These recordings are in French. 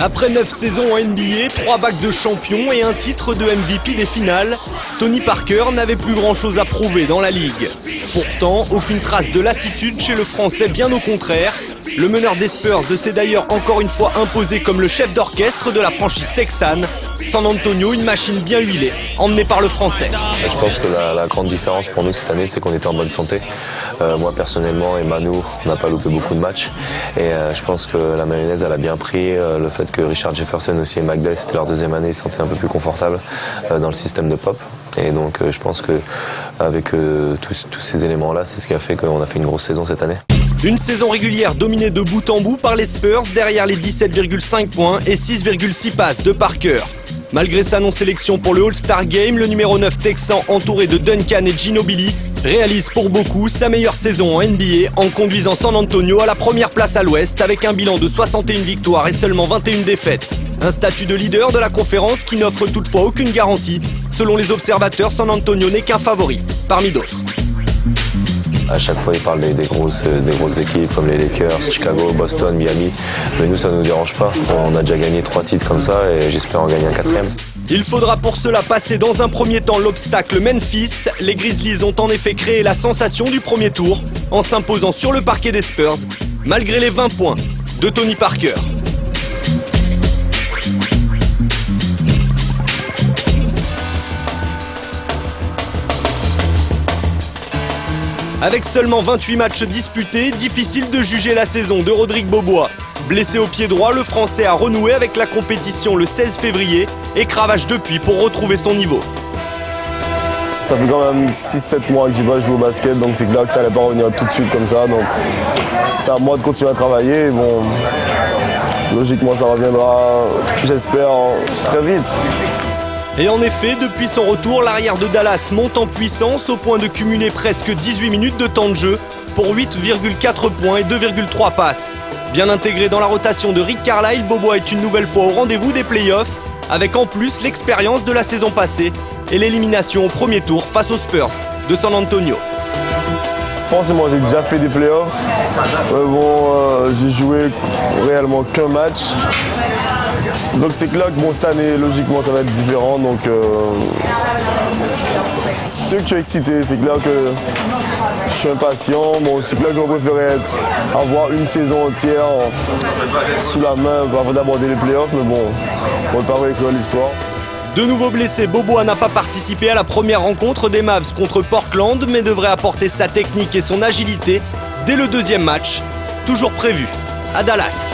Après 9 saisons en NBA, 3 bacs de champion et un titre de MVP des finales, Tony Parker n'avait plus grand-chose à prouver dans la ligue. Pourtant, aucune trace de lassitude chez le Français, bien au contraire. Le meneur des Spurs s'est d'ailleurs encore une fois imposé comme le chef d'orchestre de la franchise texane. San Antonio, une machine bien huilée, emmenée par le Français. Je pense que la grande différence pour nous cette année, c'est qu'on était en bonne santé. Moi personnellement et Manu, on n'a pas loupé beaucoup de matchs. Et je pense que la mayonnaise, elle a bien pris. Le fait que Richard Jefferson aussi et McDay, c'était leur deuxième année, ils se sentaient un peu plus confortables dans le système de Pop. Et donc je pense qu'avec tous ces éléments-là, c'est ce qui a fait qu'on a fait une grosse saison cette année. Une saison régulière dominée de bout en bout par les Spurs, derrière les 17,5 points et 6,6 passes de Parker. Malgré sa non-sélection pour le All-Star Game, le numéro 9 texan entouré de Duncan et Ginobili réalise pour beaucoup sa meilleure saison en NBA en conduisant San Antonio à la première place à l'Ouest avec un bilan de 61 victoires et seulement 21 défaites. Un statut de leader de la conférence qui n'offre toutefois aucune garantie. Selon les observateurs, San Antonio n'est qu'un favori, parmi d'autres. À chaque fois, ils parlent des grosses équipes comme les Lakers, Chicago, Boston, Miami. Mais nous, ça ne nous dérange pas. On a déjà gagné 3 titres comme ça et j'espère en gagner un 4e. Il faudra pour cela passer dans un premier temps l'obstacle Memphis. Les Grizzlies ont en effet créé la sensation du premier tour en s'imposant sur le parquet des Spurs, malgré les 20 points de Tony Parker. Avec seulement 28 matchs disputés, difficile de juger la saison de Rodrigue Beaubois. Blessé au pied droit, le Français a renoué avec la compétition le 16 février et cravache depuis pour retrouver son niveau. Ça fait quand même 6-7 mois que j'ai pas joué au basket, donc c'est clair que ça n'allait pas revenir tout de suite comme ça. Donc c'est à moi de continuer à travailler. Bon, logiquement ça reviendra, j'espère, très vite. Et en effet, depuis son retour, l'arrière de Dallas monte en puissance au point de cumuler presque 18 minutes de temps de jeu pour 8,4 points et 2,3 passes. Bien intégré dans la rotation de Rick Carlisle, Beaubois est une nouvelle fois au rendez-vous des playoffs, avec en plus l'expérience de la saison passée et l'élimination au premier tour face aux Spurs de San Antonio. Forcément, j'ai déjà fait des playoffs. J'ai joué réellement qu'un match. Donc c'est clair que cette année, logiquement, ça va être différent. Donc, ce que je suis excité, c'est clair que je suis impatient. C'est clair que j'aurais préféré avoir une saison entière sous la main avant d'aborder les playoffs. Mais bon, on ne peut pas réécrire l'histoire. De nouveau blessé, Beaubois n'a pas participé à la première rencontre des Mavs contre Portland, mais devrait apporter sa technique et son agilité dès le deuxième match, toujours prévu à Dallas.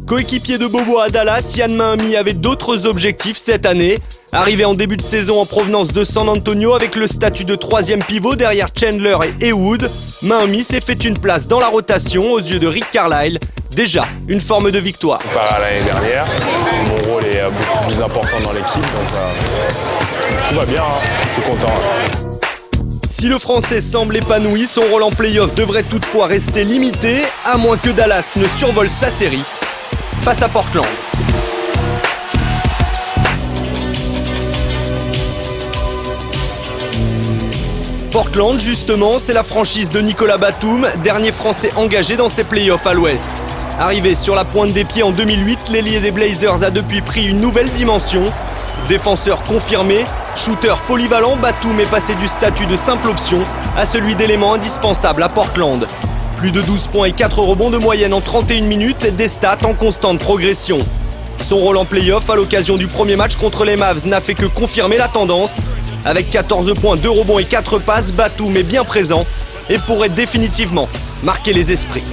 Coéquipier de Beaubois à Dallas, Ian Mahinmi avait d'autres objectifs cette année. Arrivé en début de saison en provenance de San Antonio avec le statut de 3e pivot derrière Chandler et Haywood, Mahinmi s'est fait une place dans la rotation aux yeux de Rick Carlisle. Déjà, une forme de victoire. Comparé à l'année dernière, mon rôle est beaucoup plus important dans l'équipe, donc tout va bien, je suis content. Si le Français semble épanoui, son rôle en play-off devrait toutefois rester limité, à moins que Dallas ne survole sa série face à Portland. Portland, justement, c'est la franchise de Nicolas Batum, dernier Français engagé dans ses playoffs à l'Ouest. Arrivé sur la pointe des pieds en 2008, l'ailier des Blazers a depuis pris une nouvelle dimension. Défenseur confirmé, shooter polyvalent, Batum est passé du statut de simple option à celui d'élément indispensable à Portland. Plus de 12 points et 4 rebonds de moyenne en 31 minutes, des stats en constante progression. Son rôle en play-off à l'occasion du premier match contre les Mavs n'a fait que confirmer la tendance. Avec 14 points, 2 rebonds et 4 passes, Batum est bien présent et pourrait définitivement marquer les esprits.